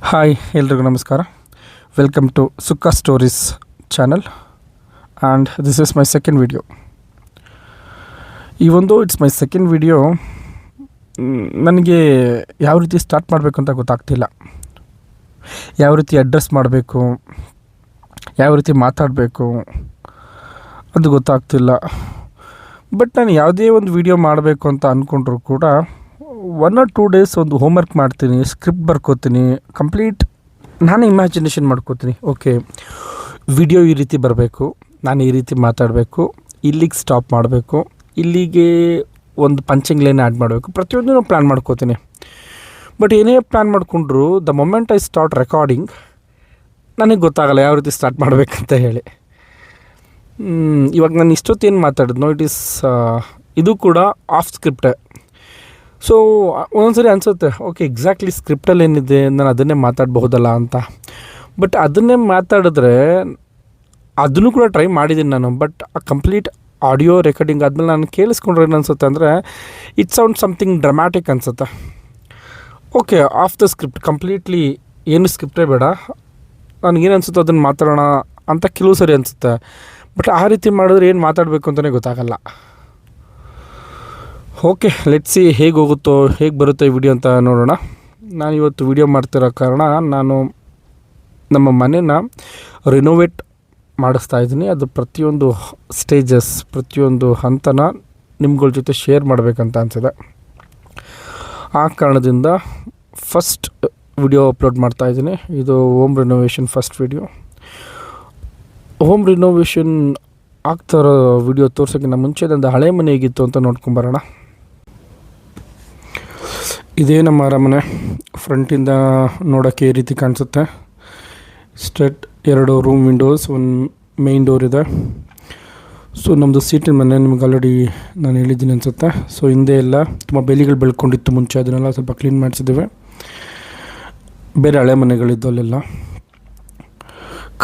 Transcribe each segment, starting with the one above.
Hi ಎಲ್ರಿಗೂ ನಮಸ್ಕಾರ. Welcome to ಸುಖ stories channel and this is my second video. ಈ ಒಂದು ಇಟ್ಸ್ ಮೈ ಸೆಕೆಂಡ್ ವಿಡಿಯೋ. ನನಗೆ ಯಾವ ರೀತಿ ಸ್ಟಾರ್ಟ್ ಮಾಡಬೇಕು ಅಂತ ಗೊತ್ತಾಗ್ತಿಲ್ಲ. ಯಾವ ರೀತಿ ಅಡ್ರೆಸ್ ಮಾಡಬೇಕು, ಯಾವ ರೀತಿ ಮಾತಾಡಬೇಕು ಅದು ಗೊತ್ತಾಗ್ತಿಲ್ಲ. ಬಟ್ ನಾನು ಯಾವುದೇ ಒಂದು ವಿಡಿಯೋ ಮಾಡಬೇಕು ಅಂತ ಅಂದ್ಕೊಂಡ್ರೂ ಕೂಡ 1 or 2 ಡೇಸ್ ಒಂದು ಹೋಮ್ವರ್ಕ್ ಮಾಡ್ತೀನಿ, ಸ್ಕ್ರಿಪ್ಟ್ ಬರ್ಕೋತೀನಿ, ಕಂಪ್ಲೀಟ್ ನಾನೇ ಇಮ್ಯಾಜಿನೇಷನ್ ಮಾಡ್ಕೋತೀನಿ. ಓಕೆ, ವಿಡಿಯೋ ಈ ರೀತಿ ಬರಬೇಕು, ನಾನು ಈ ರೀತಿ ಮಾತಾಡಬೇಕು, ಇಲ್ಲಿಗೆ ಸ್ಟಾಪ್ ಮಾಡಬೇಕು, ಇಲ್ಲಿಗೆ ಒಂದು ಪಂಚಿಂಗ್ ಲೈನ್ ಆ್ಯಡ್ ಮಾಡಬೇಕು, ಪ್ರತಿಯೊಂದೂ ಪ್ಲ್ಯಾನ್ ಮಾಡ್ಕೋತೀನಿ. ಬಟ್ ಏನೇ ಪ್ಲ್ಯಾನ್ ಮಾಡಿಕೊಂಡ್ರು the moment I start recording ನನಗೆ ಗೊತ್ತಾಗಲ್ಲ ಯಾವ ರೀತಿ ಸ್ಟಾರ್ಟ್ ಮಾಡಬೇಕಂತ ಹೇಳಿ. ಇವಾಗ ನಾನು ಇಷ್ಟೊತ್ತೇನು ಮಾತಾಡಿದ್ನೋ ಇದು ಕೂಡ ಆಫ್ ಸ್ಕ್ರಿಪ್ಟೇ. ಸೊ ಒಂದೊಂದ್ಸರಿ ಅನಿಸುತ್ತೆ, ಓಕೆ ಎಕ್ಸಾಕ್ಟ್ಲಿ ಸ್ಕ್ರಿಪ್ಟಲ್ಲಿ ಏನಿದೆ ನಾನು ಅದನ್ನೇ ಮಾತಾಡಬಹುದಲ್ಲ ಅಂತ. ಬಟ್ ಅದನ್ನೇ ಮಾತಾಡಿದ್ರೆ ಅದನ್ನು ಕೂಡ ಟ್ರೈ ಮಾಡಿದ್ದೀನಿ ನಾನು. ಬಟ್ ಆ ಕಂಪ್ಲೀಟ್ ಆಡಿಯೋ ರೆಕಾರ್ಡಿಂಗ್ ಆದಮೇಲೆ ನಾನು ಕೇಳಿಸ್ಕೊಂಡ್ರೆ ಏನು ಅನಿಸುತ್ತೆ ಅಂದರೆ ಇಟ್ ಸೌಂಡ್ ಸಮಥಿಂಗ್ ಡ್ರಾಮ್ಯಾಟಿಕ್ ಅನಿಸುತ್ತೆ. Okay, of the script completely ಏನು ಸ್ಕ್ರಿಪ್ಟೇ ಬೇಡ, ನನಗೇನು ಅನಿಸುತ್ತೋ ಅದನ್ನು ಮಾತಾಡೋಣ ಅಂತ ಕೆಲವು ಸರಿ ಅನಿಸುತ್ತೆ. ಬಟ್ ಆ ರೀತಿ ಮಾಡಿದ್ರೆ ಏನು ಮಾತಾಡಬೇಕು ಅಂತಲೇ ಗೊತ್ತಾಗಲ್ಲ. ಓಕೆ, ಲೆಟ್ಸ್ ಸಿ ಹೇಗೆ ಹೋಗುತ್ತೋ, ಹೇಗೆ ಬರುತ್ತೋ ಈ ವಿಡಿಯೋ ಅಂತ ನೋಡೋಣ. ನಾನು ಇವತ್ತು ವಿಡಿಯೋ ಮಾಡ್ತಿರೋ ಕಾರಣ ನಾನು ನಮ್ಮ ಮನೇನ ರಿನೋವೇಟ್ ಮಾಡಿಸ್ತಾ ಇದ್ದೀನಿ. ಅದು ಪ್ರತಿಯೊಂದು ಸ್ಟೇಜಸ್, ಪ್ರತಿಯೊಂದು ಹಂತನ ನಿಮ್ಗಳ ಜೊತೆ ಶೇರ್ ಮಾಡಬೇಕಂತ ಅನಿಸಿದೆ. ಆ ಕಾರಣದಿಂದ ಫಸ್ಟ್ ವಿಡಿಯೋ ಅಪ್ಲೋಡ್ ಮಾಡ್ತಾಯಿದ್ದೀನಿ. ಇದು home renovation first video. Home renovation ಆಗ್ತಾರೋ ವಿಡಿಯೋ ತೋರ್ಸೋಕ್ಕಿಂತ ಮುಂಚೆ ನಂದು ಹಳೆ ಮನೆ ಹೇಗಿತ್ತು ಅಂತ ನೋಡ್ಕೊಂಬರೋಣ. ಇದೇ ನಮ್ಮ ಅರಮನೆ. ಫ್ರಂಟಿಂದ ನೋಡೋಕ್ಕೆ ಈ ರೀತಿ ಕಾಣಿಸುತ್ತೆ. Straight 2 room Windows, 1 main door ಇದೆ. ಸೊ ನಮ್ಮದು ಸೀಟಿನ ಮನೆ ನಿಮ್ಗೆ ಆಲ್ರೆಡಿ ನಾನು ಹೇಳಿದ್ದೀನಿ ಅನಿಸುತ್ತೆ. ಸೊ ಹಿಂದೆ ಎಲ್ಲ ತುಂಬ ಬೇಲಿಗಳು ಬೆಳ್ಕೊಂಡಿತ್ತು ಮುಂಚೆ, ಅದನ್ನೆಲ್ಲ ಸ್ವಲ್ಪ ಕ್ಲೀನ್ ಮಾಡಿಸಿದ್ದೇವೆ. ಬೇರೆ ಹಳೆ ಮನೆಗಳಿದ್ದು ಅಲ್ಲೆಲ್ಲ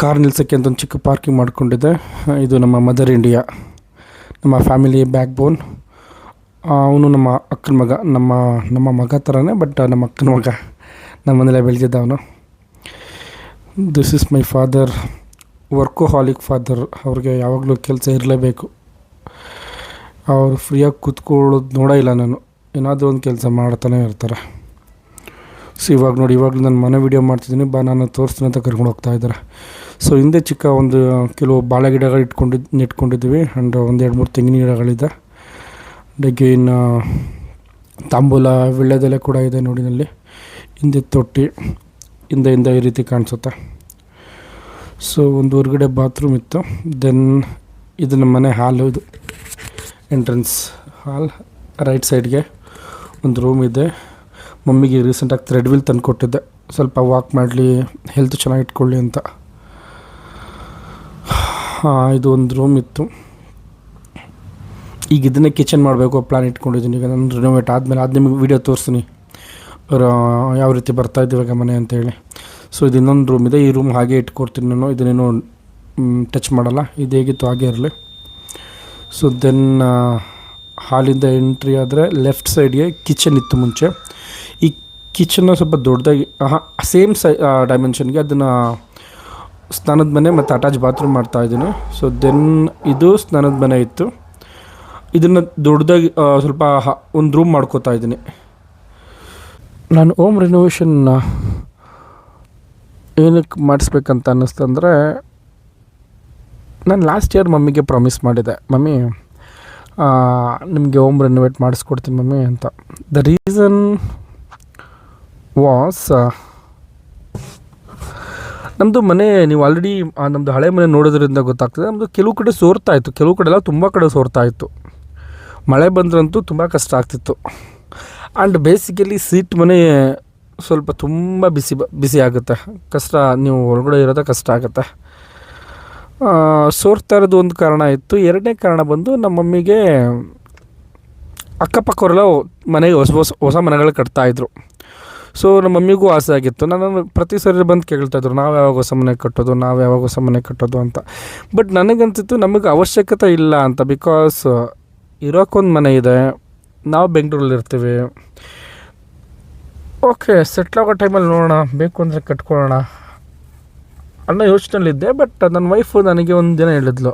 ಕಾರ್ ನಿಲ್ಸೋಕ್ಕೆ ಅಂತ ಒಂದು ಚಿಕ್ಕ ಪಾರ್ಕಿಂಗ್ ಮಾಡ್ಕೊಂಡಿದ್ದೆ. ಇದು ನಮ್ಮ ಮದರ್ ಇಂಡಿಯಾ, ನಮ್ಮ ಫ್ಯಾಮಿಲಿ ಬ್ಯಾಕ್ ಬೋನ್. ಅವನು ನಮ್ಮ ಅಕ್ಕನ ಮಗ, ನಮ್ಮ ಮಗ ಥರನೇ, ಬಟ್ ನಮ್ಮ ಅಕ್ಕನ ಮಗ. ನಮ್ಮ ಮನೇಲೆ ಬೆಳೆದಿದ್ದ ಅವನು. This is my father, workaholic father. ಅವ್ರಿಗೆ ಯಾವಾಗಲೂ ಕೆಲಸ ಇರಲೇಬೇಕು. ಅವರು ಫ್ರೀಯಾಗಿ ಕೂತ್ಕೊಳ್ಳೋದು ನೋಡೋಲ್ಲ ನಾನು, ಏನಾದರೂ ಒಂದು ಕೆಲಸ ಮಾಡ್ತಾನೆ ಇರ್ತಾರೆ. ಸೊ ಇವಾಗ ನೋಡಿ, ಇವಾಗಲೂ ನಾನು ಮನೆ ವೀಡಿಯೋ ಮಾಡ್ತಿದ್ದೀನಿ, ನಾನು ತೋರಿಸ್ತೀನಿ ಅಂತ ಕರ್ಕೊಂಡು ಹೋಗ್ತಾ ಇದ್ದಾರೆ. ಸೊ ಹಿಂದೆ ಚಿಕ್ಕ ಒಂದು ಕೆಲವು ಬಾಳೆ ಗಿಡಗಳು ನೆಟ್ಕೊಂಡಿದ್ದೀವಿ. ಆ್ಯಂಡ್ 1-2-3 ತೆಂಗಿನ ಗಿಡಗಳಿದೆ. ಅಗೇನ್ ತಾಂಬೂಲ ವೀಳ್ಯದೆಲೆ ಕೂಡ ಇದೆ ನೋಡಿ ನಲ್ಲಿ. ಹಿಂದೆ ತೊಟ್ಟಿ, ಹಿಂದೆ ಈ ರೀತಿ ಕಾಣಿಸುತ್ತೆ. ಸೊ ಒಂದು ಹೊರಗಡೆ ಬಾತ್ರೂಮ್ ಇತ್ತು. ದೆನ್ ಇದು ನಮ್ಮ ಮನೆ ಹಾಲು, ಇದು ಎಂಟ್ರೆನ್ಸ್ ಹಾಲ್. ರೈಟ್ ಸೈಡ್ಗೆ ಒಂದು ರೂಮ್ ಇದೆ. ಮಮ್ಮಿಗೆ ರೀಸೆಂಟಾಗಿ ಥ್ರೆಡ್ವಿಲ್ ತಂದು ಕೊಟ್ಟಿದ್ದೆ, ಸ್ವಲ್ಪ ವಾಕ್ ಮಾಡಲಿ, ಹೆಲ್ತ್ ಚೆನ್ನಾಗಿ ಇಟ್ಕೊಳ್ಳಿ ಅಂತ. ಇದು ಒಂದು ರೂಮ್ ಇತ್ತು. ಈಗ ಇದನ್ನೇ ಕಿಚನ್ ಮಾಡಬೇಕು ಪ್ಲ್ಯಾನ್ ಇಟ್ಕೊಂಡಿದ್ದೀನಿ. ಈಗ ನಾನು ರಿನೋವೇಟ್ ಆದಮೇಲೆ ನಿಮಗೆ ವೀಡಿಯೋ ತೋರಿಸ್ತೀನಿ ಯಾವ ರೀತಿ ಬರ್ತಾಯಿದ್ದೀವಾಗ ಮನೆ ಅಂತೇಳಿ. ಸೊ ಇದು ಇನ್ನೊಂದು ರೂಮ್ ಇದೆ. ಈ ರೂಮ್ ಹಾಗೆ ಇಟ್ಕೊಡ್ತೀನಿ ನಾನು, ಇದನ್ನೇನು ಟಚ್ ಮಾಡಲ್ಲ, ಇದು ಹೇಗಿತ್ತು ಹಾಗೆ ಇರಲಿ. ಸೊ ದೆನ್ ಹಾಲಿಂದ ಎಂಟ್ರಿ ಆದರೆ ಲೆಫ್ಟ್ ಸೈಡ್ಗೆ ಕಿಚನ್ ಇತ್ತು ಮುಂಚೆ. ಈ ಕಿಚನ್ನ ಸ್ವಲ್ಪ ದೊಡ್ಡದಾಗಿ ಸೇಮ್ ಡೈಮೆನ್ಷನ್ಗೆ ಅದನ್ನು ಸ್ನಾನದ ಮನೆ ಮತ್ತು ಅಟ್ಯಾಚ್ ಬಾತ್ರೂಮ್ ಮಾಡ್ತಾಯಿದ್ದೀನಿ. ಸೊ ದೆನ್ ಇದು ಸ್ನಾನದ ಮನೆ ಇತ್ತು. ಇದನ್ನು ದೊಡ್ಡದಾಗಿ ಸ್ವಲ್ಪ ಒಂದು ರೂಮ್ ಮಾಡ್ಕೋತಾ ಇದ್ದೀನಿ. ನಾನು ಹೋಮ್ ರಿನೋವೇಷನ್ ಏನಕ್ಕೆ ಮಾಡಿಸ್ಬೇಕಂತ ಅನ್ನಿಸ್ತಂದರೆ, ನಾನು ಲಾಸ್ಟ್ ಇಯರ್ ಮಮ್ಮಿಗೆ ಪ್ರಾಮಿಸ್ ಮಾಡಿದ್ದೆ, ಮಮ್ಮಿ ನಿಮಗೆ ಹೋಮ್ ರಿನೋವೇಟ್ ಮಾಡಿಸ್ಕೊಡ್ತೀನಿ ಮಮ್ಮಿ ಅಂತ. ದ ರೀಸನ್ ವಾಸ್, ನಮ್ಮದು ಮನೆ ನೀವು ಆಲ್ರೆಡಿ ನಮ್ಮದು ಹಳೆ ಮನೆ ನೋಡೋದ್ರಿಂದ ಗೊತ್ತಾಗ್ತದೆ. ನಮ್ಮದು ಕೆಲವು ಕಡೆ ಸೋರ್ತಾ ಇತ್ತು, ಕೆಲವು ಕಡೆ ಎಲ್ಲ ತುಂಬ ಕಡೆ ಸೋರ್ತಾ ಇತ್ತು. ಮಳೆ ಬಂದ್ರಂತೂ ತುಂಬ ಕಷ್ಟ ಆಗ್ತಿತ್ತು. ಆ್ಯಂಡ್ ಬೇಸಿಕಲಿ ಸೀಟ್ ಮನೆ ಸ್ವಲ್ಪ ತುಂಬ ಬಿಸಿ ಆಗುತ್ತೆ, ಕಷ್ಟ. ನೀವು ಒಳಗಡೆ ಇರೋದೇ ಕಷ್ಟ ಆಗುತ್ತೆ. ಸೋರ್ತಾ ಇರೋದು ಒಂದು ಕಾರಣ ಇತ್ತು. ಎರಡನೇ ಕಾರಣ ಬಂದು ನಮ್ಮ ಮಮ್ಮಿಗೆ ಅಕ್ಕಪಕ್ಕವರೆಲ್ಲ ಮನೆಗೆ ಹೊಸ ಮನೆಗಳು ಕಟ್ತಾಯಿದ್ರು. ಸೊ ನಮ್ಮ ಮಮ್ಮಿಗೂ ಆಸೆ ಆಗಿತ್ತು. ನಾನು ಪ್ರತಿ ಸರಿ ಬಂದು ಕೇಳ್ತಾಯಿದ್ರು, ನಾವು ಯಾವಾಗ ಹೊಸ ಮನೆ ಕಟ್ಟೋದು ಅಂತ. ಬಟ್ ನನಗನ್ಸಿತ್ತು ನಮಗೆ ಅವಶ್ಯಕತೆ ಇಲ್ಲ ಅಂತ. ಬಿಕಾಸ್ ಇರೋಕ್ಕೊಂದು ಮನೆ ಇದೆ, ನಾವು ಬೆಂಗಳೂರಲ್ಲಿ ಇರ್ತೀವಿ. ಓಕೆ ಸೆಟ್ಲಾಗೋ ಟೈಮಲ್ಲಿ ನೋಡೋಣ, ಬೇಕು ಅಂದರೆ ಕಟ್ಕೊಳ್ಳೋಣ ಅನ್ನೋ ಯೋಚನೆಯಲ್ಲಿದ್ದೆ. ಬಟ್ ನನ್ನ ವೈಫು ನನಗೆ ಒಂದು ದಿನ ಹೇಳಿದ್ಲು,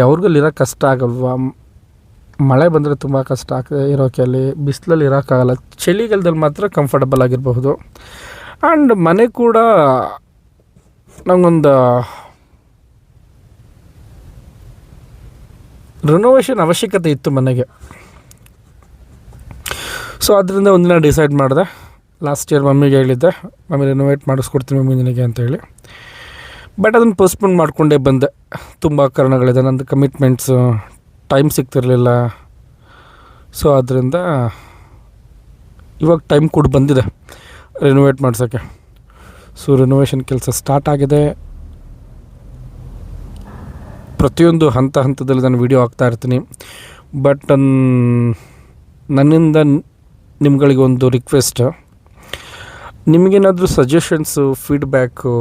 ಅವ್ರಿಗಲ್ಲಿ ಇರೋಕ್ಕೆ ಕಷ್ಟ ಆಗಲ್ವಾ, ಮಳೆ ಬಂದರೆ ತುಂಬ ಕಷ್ಟ ಆಗ್ತದೆ ಇರೋಕ್ಕೆ, ಅಲ್ಲಿ ಬಿಸಿಲಲ್ಲಿ ಇರೋಕ್ಕಾಗಲ್ಲ, ಚಳಿಗಾಲದಲ್ಲಿ ಮಾತ್ರ ಕಂಫರ್ಟಬಲ್ ಆಗಿರಬಹುದು. ಆ್ಯಂಡ್ ಮನೆ ಕೂಡ ನಂಗೊಂದು ರಿನೋವೇಷನ್ ಅವಶ್ಯಕತೆ ಇತ್ತು ಮನೆಗೆ. ಸೊ ಅದರಿಂದ ಒಂದಿನ ಡಿಸೈಡ್ ಮಾಡಿದೆ. ಲಾಸ್ಟ್ ಇಯರ್ ಮಮ್ಮಿಗೆ ಹೇಳಿದ್ದೆ, ಮಮ್ಮಿ ರಿನೋವೇಟ್ ಮಾಡಿಸ್ಕೊಡ್ತೀನಿ ಮಮ್ಮಿ ನಿನಗೆ ಅಂತೇಳಿ. ಬಟ್ ಅದನ್ನು ಪೋಸ್ಟ್ಪೋನ್ ಮಾಡಿಕೊಂಡೇ ಬಂದೆ. ತುಂಬ ಕಾರಣಗಳಿದೆ, ನಂದು ಕಮಿಟ್ಮೆಂಟ್ಸು, ಟೈಮ್ ಸಿಗ್ತಿರಲಿಲ್ಲ. ಸೊ ಅದರಿಂದ ಇವಾಗ ಟೈಮ್ ಕೂಡ ಬಂದಿದೆ ರಿನೋವೇಟ್ ಮಾಡ್ಸೋಕ್ಕೆ. ಸೊ ರಿನೋವೇಷನ್ ಕೆಲಸ ಸ್ಟಾರ್ಟ್ ಆಗಿದೆ. ಪ್ರತಿಯೊಂದು ಹಂತದಲ್ಲಿ ನಾನು ವೀಡಿಯೋ ಹಾಕ್ತಾ ಇರ್ತೀನಿ. ಬಟ್ ನನ್ನಿಂದ ನಿಮ್ಗಳಿಗೆ ಒಂದು ರಿಕ್ವೆಸ್ಟ್, ನಿಮಗೇನಾದರೂ ಸಜೆಷನ್ಸು, ಫೀಡ್ಬ್ಯಾಕು,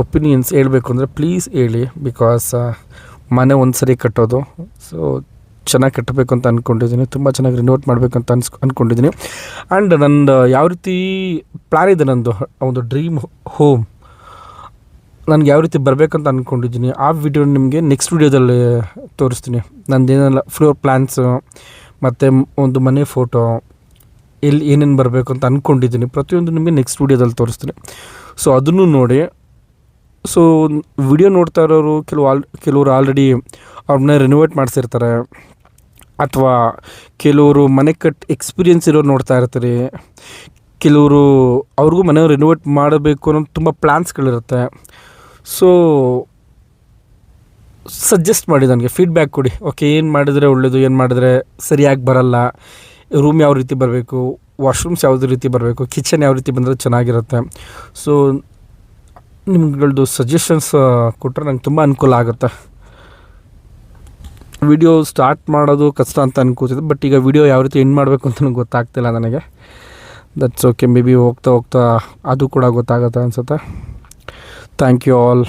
ಒಪಿನಿಯನ್ಸ್ ಹೇಳಬೇಕು ಅಂದರೆ ಪ್ಲೀಸ್ ಹೇಳಿ. ಬಿಕಾಸ್ ಮನೆ ಒಂದು ಸರಿ ಕಟ್ಟೋದು, ಸೊ ಚೆನ್ನಾಗಿ ಕಟ್ಟಬೇಕು ಅಂತ ಅಂದ್ಕೊಂಡಿದ್ದೀನಿ, ತುಂಬ ಚೆನ್ನಾಗಿ ರಿನೋವೇಟ್ ಮಾಡಬೇಕು ಅಂತ ಅಂದ್ಕೊಂಡಿದ್ದೀನಿ. ಆ್ಯಂಡ್ ನಂದು ಯಾವ ರೀತಿ ಪ್ಲ್ಯಾನ್ ಇದೆ, ನಂದು ಒಂದು ಡ್ರೀಮ್ ಹೋಮ್ ನನಗೆ ಯಾವ ರೀತಿ ಬರಬೇಕಂತ ಅಂದ್ಕೊಂಡಿದ್ದೀನಿ, ಆ ವಿಡಿಯೋ ನಿಮಗೆ ನೆಕ್ಸ್ಟ್ ವೀಡಿಯೋದಲ್ಲಿ ತೋರಿಸ್ತೀನಿ. ನಂದೇನೆಲ್ಲ ಫ್ಲೋರ್ ಪ್ಲ್ಯಾನ್ಸು ಮತ್ತು ಒಂದು ಮನೆ ಫೋಟೋ, ಎಲ್ಲಿ ಏನೇನು ಬರಬೇಕು ಅಂತ ಅಂದ್ಕೊಂಡಿದ್ದೀನಿ, ಪ್ರತಿಯೊಂದು ನಿಮಗೆ ನೆಕ್ಸ್ಟ್ ವೀಡಿಯೋದಲ್ಲಿ ತೋರಿಸ್ತೀನಿ. ಸೊ ಅದನ್ನು ನೋಡಿ. ಸೊ ವಿಡಿಯೋ ನೋಡ್ತಾ ಇರೋರು ಕೆಲವರು ಆಲ್ರೆಡಿ ಅವ್ರ ಮನೆ ರಿನೋವೇಟ್ ಮಾಡಿಸಿರ್ತಾರೆ, ಅಥವಾ ಕೆಲವರು ಮನೆ ಎಕ್ಸ್ಪೀರಿಯೆನ್ಸ್ ಇರೋರು ನೋಡ್ತಾ ಇರ್ತಾರೆ. ಕೆಲವರು ಅವ್ರಿಗೂ ಮನೆ ರಿನೋವೇಟ್ ಮಾಡಬೇಕು ಅನ್ನೋ ತುಂಬ ಪ್ಲ್ಯಾನ್ಸ್ಗಳಿರುತ್ತೆ. ಸೊ ಸಜೆಸ್ಟ್ ಮಾಡಿ, ನನಗೆ ಫೀಡ್ಬ್ಯಾಕ್ ಕೊಡಿ. ಓಕೆ, ಏನು ಮಾಡಿದರೆ ಒಳ್ಳೆಯದು, ಏನು ಮಾಡಿದ್ರೆ ಸರಿಯಾಗಿ ಬರಲ್ಲ, ರೂಮ್ ಯಾವ ರೀತಿ ಬರಬೇಕು, ವಾಶ್ರೂಮ್ಸ್ ಯಾವುದೇ ರೀತಿ ಬರಬೇಕು, ಕಿಚನ್ ಯಾವ ರೀತಿ ಬಂದರೆ ಚೆನ್ನಾಗಿರುತ್ತೆ. ಸೊ ನಿಮ್ಗಳದ್ದು ಸಜೆಷನ್ಸ್ ಕೊಟ್ಟರೆ ನಂಗೆ ತುಂಬ ಅನುಕೂಲ ಆಗುತ್ತೆ. ವಿಡಿಯೋ ಸ್ಟಾರ್ಟ್ ಮಾಡೋದು ಕಷ್ಟ ಅಂತ ಅನ್ಕೋತಿದ್ದೆ, ಬಟ್ ಈಗ ವಿಡಿಯೋ ಯಾವ ರೀತಿ ಎಂಡ್ ಮಾಡಬೇಕು ಅಂತ ನನಗೆ ಗೊತ್ತಾಗ್ತಿಲ್ಲ ನನಗೆ. ದಟ್ಸ್ ಓಕೆ, ಮೇ ಬಿ ಹೋಗ್ತಾ ಅದು ಕೂಡ ಗೊತ್ತಾಗುತ್ತೆ ಅನಿಸುತ್ತೆ. Thank you all.